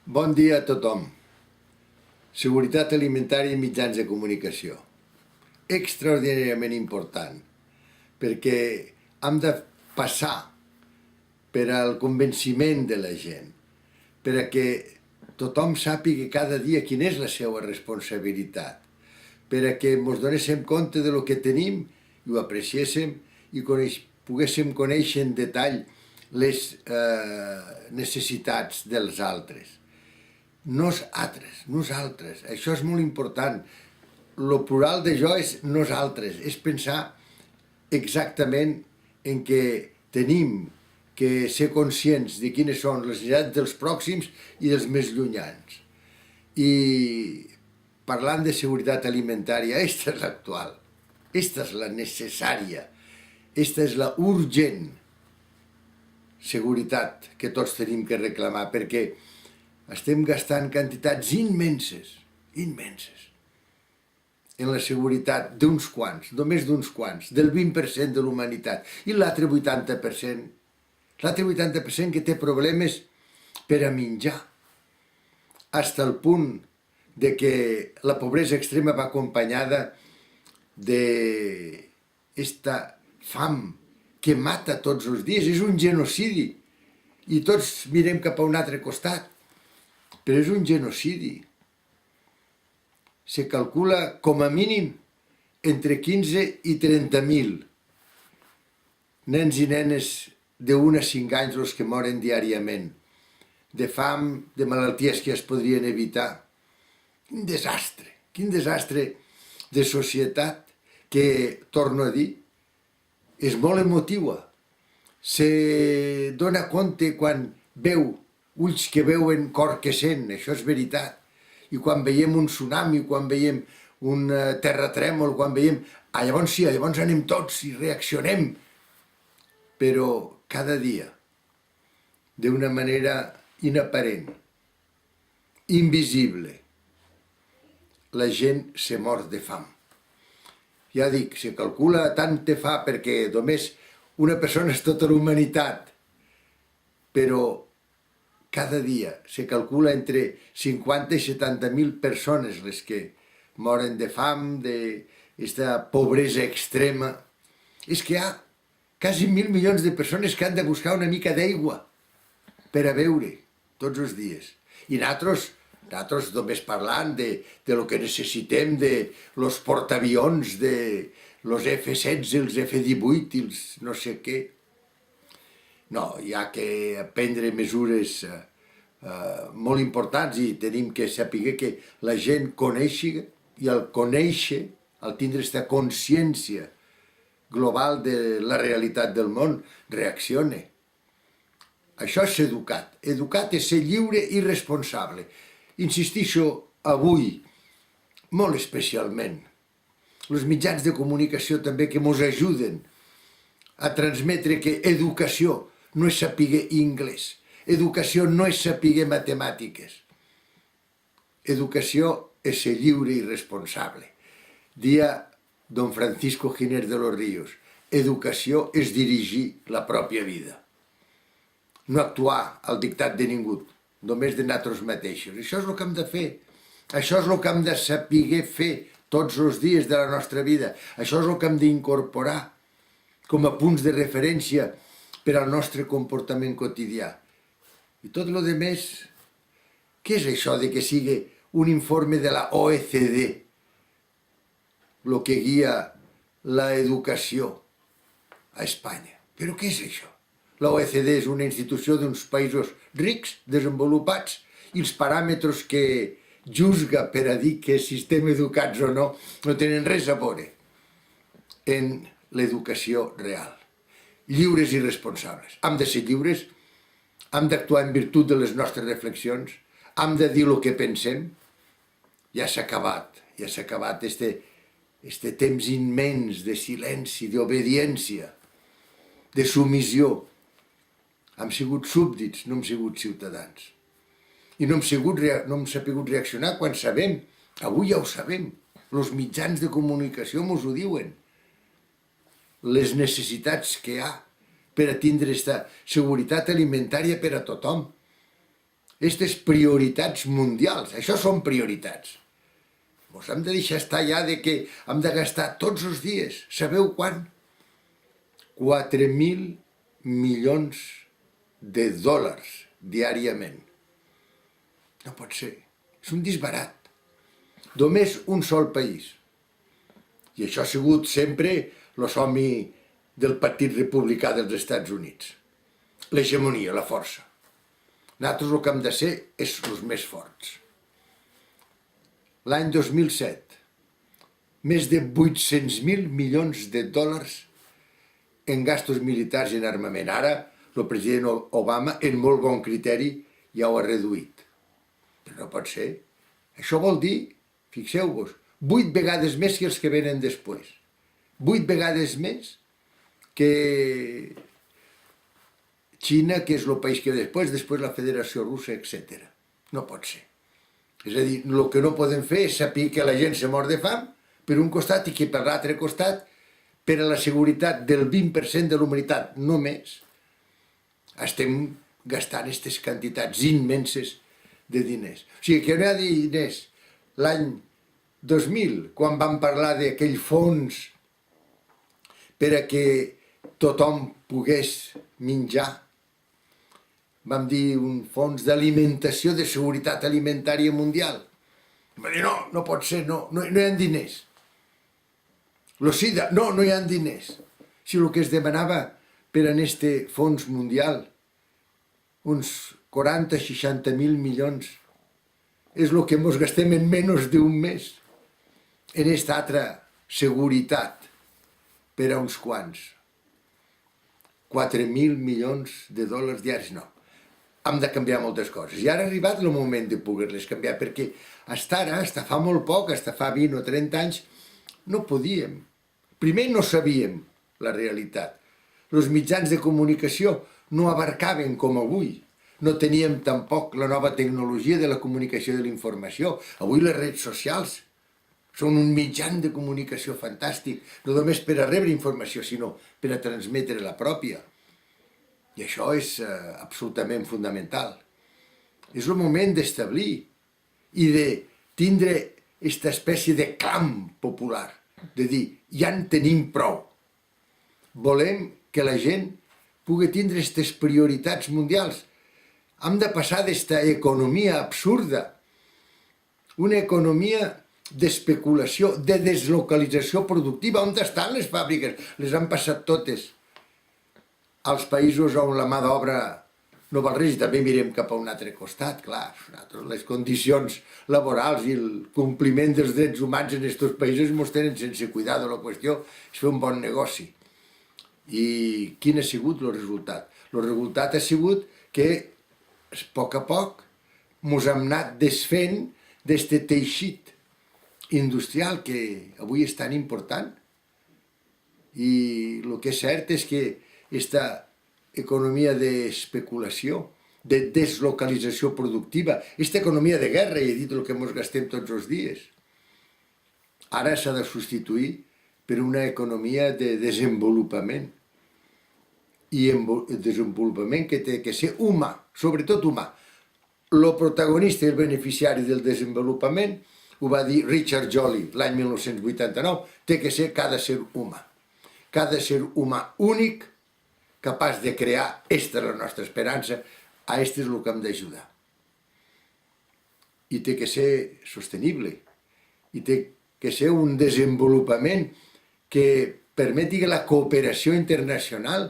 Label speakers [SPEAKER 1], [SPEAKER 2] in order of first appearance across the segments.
[SPEAKER 1] Bon dia a tothom. Seguretat alimentària i mitjans de comunicació. Extraordinàriament important, perquè hem de passar per al convenciment de la gent, perquè tothom sàpiga cada dia quina és la seva responsabilitat, perquè ens donéssim compte de lo que tenim i ho apreciéssim i poguéssim conèixer en detall les necessitats dels altres. Nosaltres. Això és molt important. Lo plural de jo és nosaltres, és pensar exactament en què tenim que ser conscients de quines són les necessitats dels pròxims i dels més llunyans. I parlant de seguretat alimentària, aquesta és l'actual, aquesta és la necessària, aquesta és la urgent seguretat que tots tenim que reclamar, perquè estem gastant quantitats immenses, en la seguretat d'uns quants, només d'uns quants, del 20% de l'humanitat, i l'altre 80% que té problemes per a menjar, fins al punt de que la pobresa extrema va acompanyada d'esta fam que mata tots els dies, és un genocidi, i tots mirem cap a un altre costat, però és un genocidi. Se calcula com a mínim entre 15 i 30.000 nens i nenes d'1 a 5 anys els que moren diàriament, de fam, de malalties que es podrien evitar. Quin desastre de societat que, torno a dir, és molt emotiva. Se dona compte quan veu ulls que veuen, cor que sent, això és veritat. I quan veiem un tsunami, quan veiem un terratrèmol, quan veiem... llavors sí, llavors anem tots i reaccionem. Però cada dia, d'una manera inaparent, invisible, la gent se mor de fam. Ja dic, se calcula tant te fa perquè només una persona és tota la humanitat, però cada dia se calcula entre 50 i 70.000 persones les que moren de fam, d'aquesta pobresa extrema. És que hi ha quasi 1.000 milions de persones que han de buscar una mica d'aigua per a beure tots els dies. I nosaltres només parlant de lo que necessitem, de los portaavions, de los F-16, els F-18 i els no sé què. No, hi ha que prendre mesures molt importants i tenim que saber que la gent coneixi i al conèixer, al tindre aquesta consciència global de la realitat del món, reaccione. Això és ser educat. Educat és ser lliure i responsable. Insistixo avui, molt especialment, els mitjans de comunicació també que ens ajuden a transmetre que educació no és saber anglès, educació no és saber matemàtiques, educació és ser lliure i responsable. Dia don Francisco Giner de los Ríos, educació és dirigir la pròpia vida, no actuar al dictat de ningú, només de nosaltres mateixos. Això és el que hem de fer, això és el que hem de saber fer tots els dies de la nostra vida, això és el que hem d'incorporar com a punts de referència per al nostre comportament quotidià. I tot el demés, què és això de que sigui un informe de la OECD el que guia l'educació a Espanya? Però què és això? La OECD és una institució d'uns països rics, desenvolupats, i els paràmetres que juzga per a dir que si estem educats o no tenen res a veure en l'educació real. Lliures i responsables. Hem de ser lliures, hem d'actuar en virtut de les nostres reflexions, hem de dir el que pensem. Ja s'ha acabat este temps immens de silenci, d'obediència, de submissió. Hem sigut súbdits, no hem sigut ciutadans. I no hem sabut reaccionar quan sabem, avui ja ho sabem, els mitjans de comunicació ens ho diuen, les necessitats que hi ha per a tindre aquesta seguretat alimentària per a tothom. aquestes prioritats mundials. Això són prioritats. Ens hem de deixar estar ja de que hem de gastar tots els dies. Sabeu quan? 4.000 milions de dòlars diàriament. No pot ser. És un disbarat. Només un sol país. I això ha sigut sempre el somni del Partit Republicà dels Estats Units. L'hegemonia, la força. Nosaltres el que hem de ser és els més forts. L'any 2007, més de 800.000 milions de dòlars en gastos militars i en armament. Ara, el president Obama, en molt bon criteri, ja ho ha reduït. Però no pot ser. Això vol dir, fixeu-vos, 8 vegades més que els que venen després. 8 vegades més que Xina, que és el país que ve després la Federació Russa, etc. No pot ser. És a dir, el que no podem fer és saber que la gent se mor de fam per un costat i que per l'altre costat, per a la seguretat del 20% de l'humanitat, no més, estem gastant aquestes quantitats immenses de diners. O sigui, que no hi ha diners. L'any 2000, quan vam parlar d'aquell fons per a que tothom pogués menjar, vam dir un fons d'alimentació, de seguretat alimentària mundial. Vam dir, no, no pot ser, no hi ha diners. Lo SIDA, no hi ha diners. Si el que es demanava per a este fons mundial, uns 40-60.000 milions, és el que ens gastem en menys d'un mes en aquesta altra seguretat per a uns quants. 4.000 milions de dòlars diaris, no. Hem de canviar moltes coses. I ara ha arribat el moment de poder-les canviar, perquè fins ara, fins fa molt poc, fins fa 20 o 30 anys, no podíem. Primer no sabíem la realitat. Els mitjans de comunicació no abarcaven com avui. No teníem tampoc la nova tecnologia de la comunicació de la informació. Avui les redes socials són un mitjan de comunicació fantàstic, no només per a rebre informació, sinó per a transmetre la pròpia. I això és absolutament fundamental. És el moment d'establir i de tindre aquesta espècie de clam popular, de dir, ja en tenim prou. Volem que la gent pugui tindre aquestes prioritats mundials. Hem de passar d'esta economia absurda, una economia d'especulació, de deslocalització productiva. On estan les fàbriques? Les han passat totes als països on la mà d'obra no val res, i també mirem cap a un altre costat, clar, les condicions laborals i el compliment dels drets humans en aquests països ens tenen sense cuidar de la qüestió, és fer un bon negoci. I quin ha sigut el resultat? El resultat ha sigut que a poc ens hem anat desfent d'aquest teixit industrial que avui és tan important. I el que és cert és que aquesta economia d'especulació, de deslocalització productiva, aquesta economia de guerra, i he dit el que ens gastem tots els dies, ara s'ha de substituir per una economia de desenvolupament. I desenvolupament que té que ser humà, sobretot humà. El protagonista i el beneficiari del desenvolupament, ho va dir Richard Jolly l'any 1989, té que ser cada ser humà. Cada ser humà únic, capaç de crear, aquesta és la nostra esperança, a aquest és el que hem d'ajudar. I té que ser sostenible, i té que ser un desenvolupament que permeti la cooperació internacional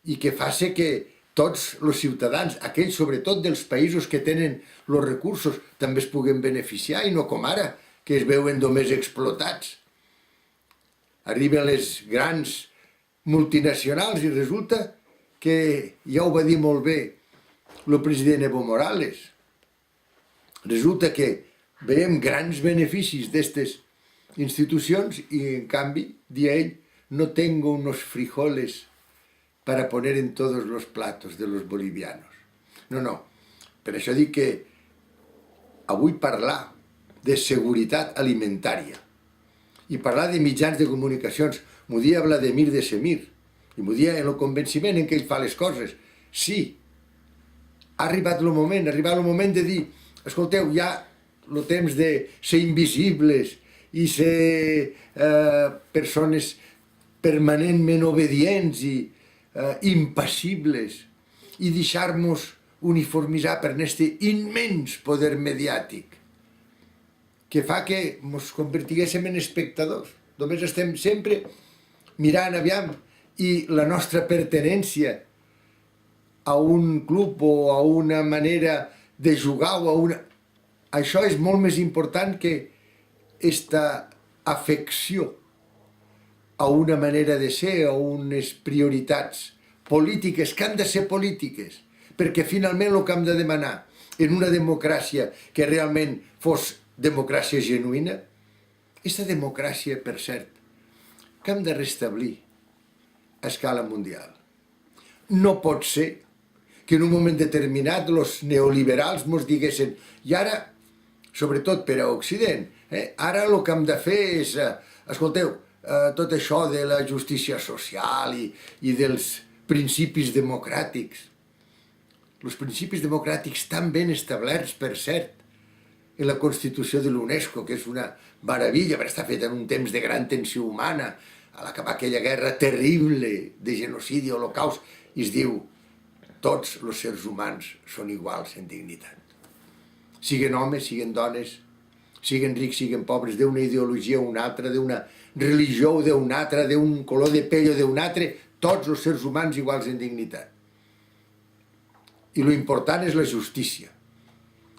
[SPEAKER 1] i que faci que tots els ciutadans, aquells sobretot dels països que tenen els recursos, també es puguen beneficiar, i no com ara, que es veuen només explotats. Arriben les grans multinacionals i resulta que, ja ho va dir molt bé el president Evo Morales, resulta que veiem grans beneficis d'aquestes institucions i en canvi, dia ell, no tengo unos frijoles para poner en todos los platos de los bolivianos. No. Per això dic que avui parlar de seguretat alimentària i parlar de mitjans de comunicacions, m'ho dia Vladimir de Semir, i m'ho dia en el convenciment en què ell fa les coses. Sí, ha arribat el moment de dir, escolteu, ja el temps de ser invisibles i ser persones permanentment obedients i impassibles i deixar-nos uniformitzar per aquest immens poder mediàtic que fa que ens convertiguéssim en espectadors. Només estem sempre mirant aviam i la nostra pertinença a un club o a una manera de jugar o a una... Això és molt més important que aquesta afecció a una manera de ser, a unes prioritats polítiques que han de ser polítiques, perquè finalment el que hem de demanar en una democràcia que realment fos democràcia genuïna, aquesta democràcia, per cert, que hem de restablir a escala mundial. No pot ser que en un moment determinat els neoliberals ens diguessin i ara, sobretot per a Occident, ara el que hem de fer és, escolteu, tot això de la justícia social i dels principis democràtics. Els principis democràtics tan ben establerts, per cert, en la Constitució de l'UNESCO, que és una meravella, perquè està feta en un temps de gran tensió humana, a l'acabar aquella guerra terrible de genocidi, holocaust, i es diu tots els éssers humans són iguals en dignitat. Siguen homes, siguen dones, siguen rics, siguen pobres, d'una ideologia o una altra, d'una religió o d'una altra, d'un color de pell o d'un altre, tots els éssers humans iguals en dignitat. I l'important és la justícia,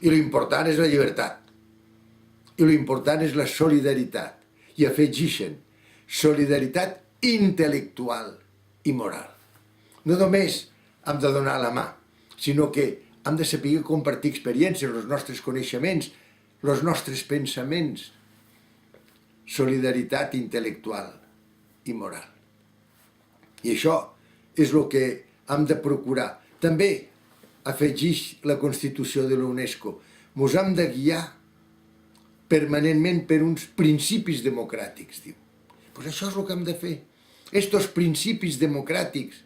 [SPEAKER 1] i l'important és la llibertat, i l'important és la solidaritat, i afegeixen solidaritat intel·lectual i moral. No només hem de donar la mà, sinó que hem de saber compartir experiències, els nostres coneixements, els nostres pensaments. Solidaritat intel·lectual i moral. I això és el que hem de procurar. També afegeix la Constitució de l'UNESCO. Ens hem de guiar permanentment per uns principis democràtics, diu. Doncs això és el que hem de fer. Estos principis democràtics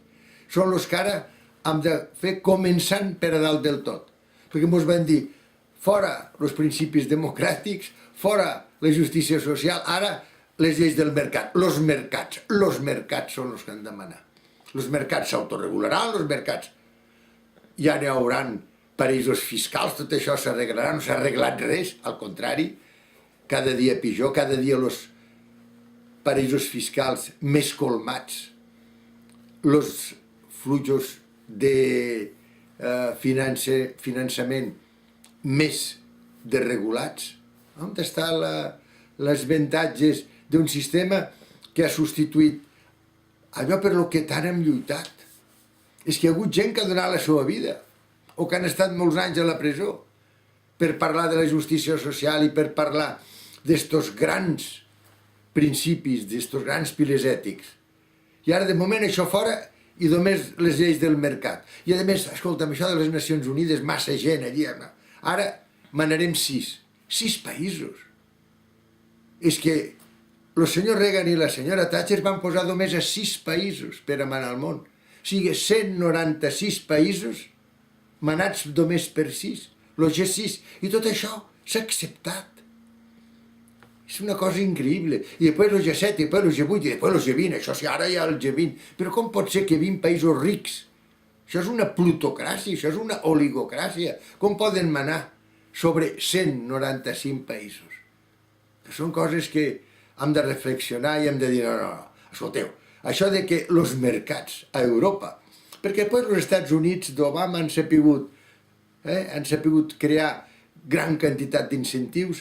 [SPEAKER 1] són els que ara hem de fer començant per a dalt del tot. Perquè ens van dir, fora els principis democràtics, fora la justícia social, ara les lleis del mercat. Els mercats són els que han de manar. Els mercats s'autoregularan, els mercats ja n'hi hauran paraïsos fiscals, tot això s'arreglarà, no s'ha arreglat res, al contrari, cada dia pitjor, cada dia els paraïsos fiscals més colmats, els fluxos de finançament més desregulats. On estan les avantatges d'un sistema que ha substituït allò per lo que tant hem lluitat? És que hi ha hagut gent que ha donat la seva vida o que han estat molts anys a la presó per parlar de la justícia social i per parlar d'estos grans principis, d'estos grans pilars ètics. I ara, de moment, això fora i només les lleis del mercat. I a més, escolta'm, això de les Nacions Unides, massa gent allí. Ara manarem 6 països. És que el senyor Reagan i la senyora Thatcher van posar només a 6 països per a manar el món. O sigui, 196 països manats només per 6. El G6. I tot això s'ha acceptat. És una cosa increïble. I després el G7, i després el G8, i després el G20. Això sí, ara hi ha el G20. Però com pot ser que 20 països rics? Això és una plutocràcia, això és una oligocràcia. Com poden manar sobre 195 països? Són coses que hem de reflexionar i hem de dir, no, escolteu, això de que els mercats a Europa, perquè després els Estats Units d'Obama han sabut crear gran quantitat d'incentius,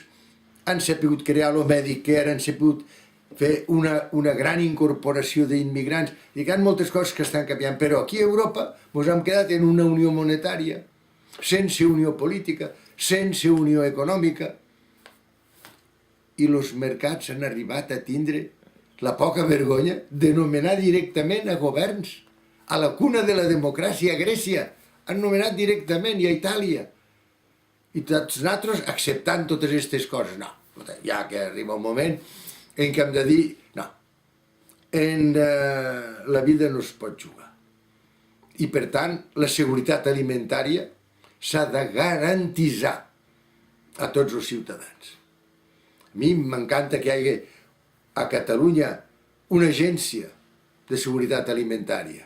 [SPEAKER 1] han sabut crear el Medicare, han sabut fer una gran incorporació d'immigrants, i que hi ha moltes coses que estan canviant, però aquí a Europa ens hem quedat en una unió monetària, sense unió política, sense unió econòmica, i els mercats han arribat a tindre la poca vergonya de nomenar directament a governs. A la cuna de la democràcia a Grècia han nomenat directament, i a Itàlia. I tots nosaltres acceptant totes aquestes coses. No, ja que arriba un moment en què hem de dir, no, en la vida no es pot jugar. I per tant, la seguretat alimentària s'ha de garantitzar a tots els ciutadans. A mi m'encanta que hi hagi a Catalunya una agència de seguretat alimentària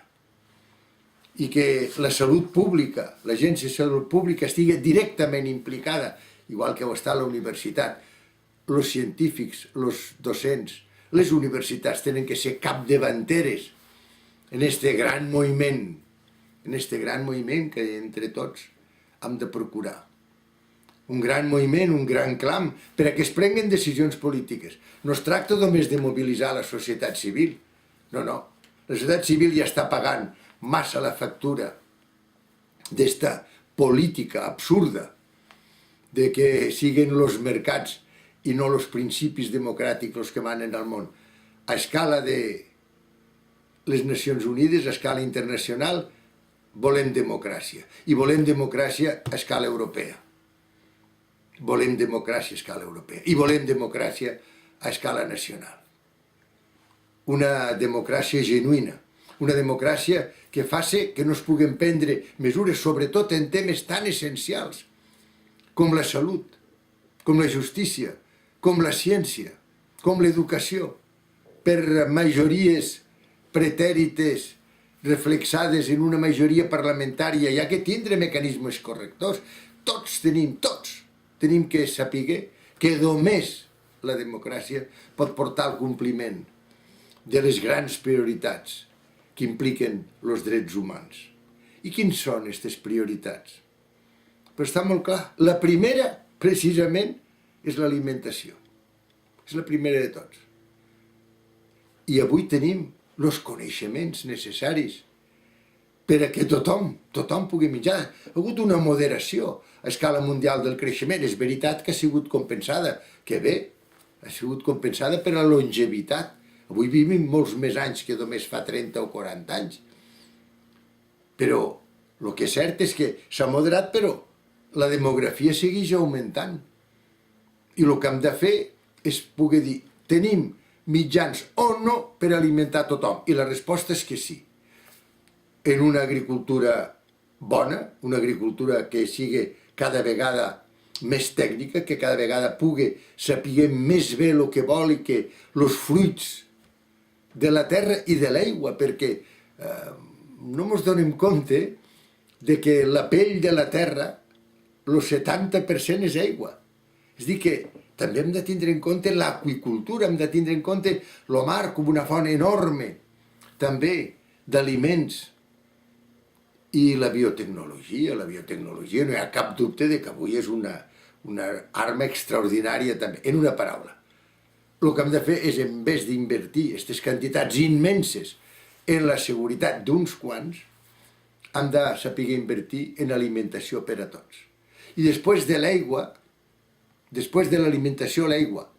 [SPEAKER 1] i que la salut pública, l'agència de salut pública estigui directament implicada, igual que ho està a la universitat. Els científics, els docents, les universitats tenen que ser capdavanteres en este gran moviment, que entre tots hem de procurar. Un gran moviment, un gran clam, per a que es prenguen decisions polítiques. No es tracta només de mobilitzar la societat civil. No. La societat civil ja està pagant massa la factura d'esta política absurda de que siguen els mercats i no els principis democràtics els que manen al món. A escala de les Nacions Unides, a escala internacional, volem democràcia. I volem democràcia a escala europea. Volem democràcia a escala europea. I volem democràcia a escala nacional. Una democràcia genuïna. Una democràcia que faci que no es puguen prendre mesures, sobretot en temes tan essencials com la salut, com la justícia, com la ciència, com l'educació, per majories pretèrites reflexades en una majoria parlamentària. Hi ha que tindre mecanismes correctors. Tots tenim que saber que només la democràcia pot portar al compliment de les grans prioritats que impliquen els drets humans. I quins són aquestes prioritats? Però està molt clar. La primera, precisament, és l'alimentació. És la primera de tots. I avui tenim els coneixements necessaris per a que tothom pugui menjar. Ha hagut una moderació a escala mundial del creixement. És veritat que ha sigut compensada, que bé, ha sigut compensada per la longevitat. Avui vivim molts més anys que només fa 30 o 40 anys. Però el que és cert és que s'ha moderat, però la demografia segueix augmentant. I el que hem de fer és poder dir, tenim mitjans o no per alimentar tothom? I la resposta és que sí. En una agricultura bona, una agricultura que sigui cada vegada més tècnica, que cada vegada pugui saber més bé el que vol i que els fruits de la terra i de l'aigua, perquè no ens donem compte de que la pell de la terra, el 70% és aigua. És a dir, que també hem de tindre en compte l'aqüicultura, hem de tindre en compte el mar com una font enorme, també d'aliments. I la biotecnologia, no hi ha cap dubte de que avui és una arma extraordinària també. En una paraula, el que hem de fer és, en vez d'invertir aquestes quantitats immenses en la seguretat d'uns quants, hem de saber invertir en alimentació per a tots. I després de l'aigua, després de l'alimentació a l'aigua,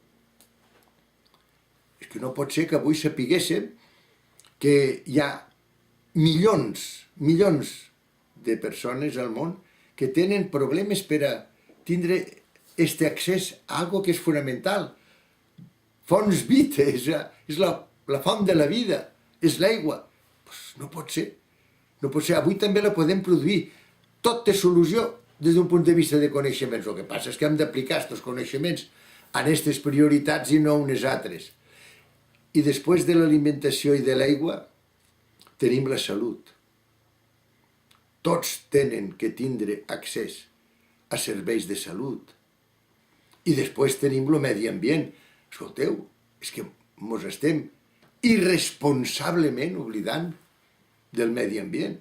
[SPEAKER 1] és que no pot ser que avui sapiguéssim que hi ha milions de persones al món que tenen problemes per a tindre aquest accés a algo que és fonamental. Fons vita, és la font de la vida, és l'aigua. No pot ser. No pot ser. Avui també la podem produir. Tot té solució des d'un punt de vista de coneixements. El que passa és que hem d'aplicar aquests coneixements en aquestes prioritats i no unes altres. I després de l'alimentació i de l'aigua, tenim la salut. Tots tenen que tindre accés a serveis de salut. I després tenim el medi ambient. Escolteu, és que ens estem irresponsablement oblidant del medi ambient.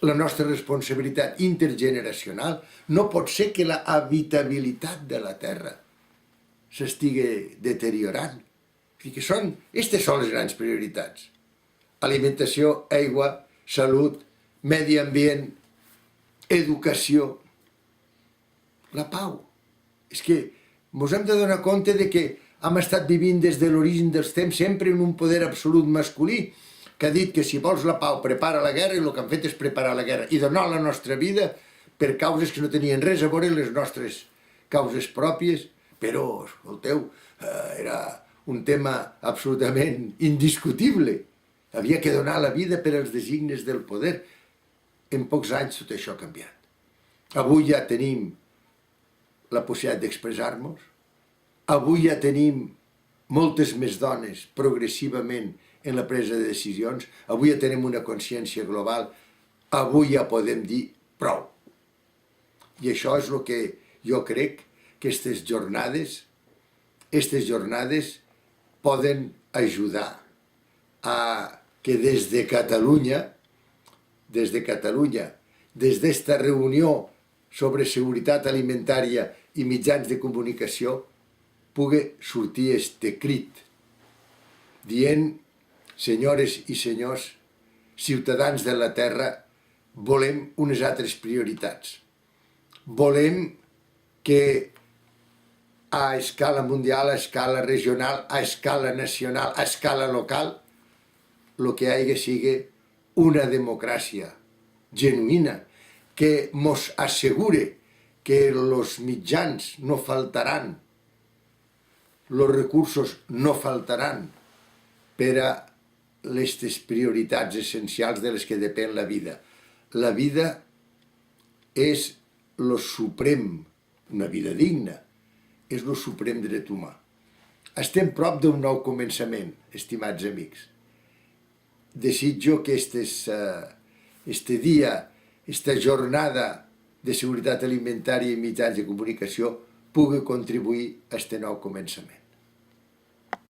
[SPEAKER 1] La nostra responsabilitat intergeneracional no pot ser que la habitabilitat de la Terra s'estigui deteriorant. Aquestes són les grans prioritats. Alimentació, aigua, salut, medi ambient, educació, la pau. És que ens hem de donar compte de que hem estat vivint des de l'origen dels temps sempre en un poder absolut masculí que ha dit que si vols la pau prepara la guerra, i el que han fet és preparar la guerra i donar la nostra vida per causes que no tenien res a veure amb les nostres causes pròpies, però, escolteu, era un tema absolutament indiscutible. Havia que donar la vida per als designis del poder. En pocs anys tot això ha canviat. Avui ja tenim la possibilitat d'expressar-nos, avui ja tenim moltes més dones progressivament en la presa de decisions, avui ja tenim una consciència global, avui ja podem dir prou. I això és el que jo crec que aquestes jornades poden ajudar a que des d'esta reunió sobre seguretat alimentària i mitjans de comunicació, pugui sortir este crit dient: senyores i senyors, ciutadans de la terra, volem unes altres prioritats. Volem que a escala mundial, a escala regional, a escala nacional, a escala local, el que hi hagi sigui una democràcia genuïna que mos assegure que els mitjans no faltaran, els recursos no faltaran per a aquestes prioritats essencials de les que depèn la vida. La vida és el suprem, una vida digna, és el suprem dret humà. Estem prop d'un nou començament, estimats amics. Desitjo que este dia, esta jornada de seguretat alimentària i mitjans de comunicació pugui contribuir a este nou començament.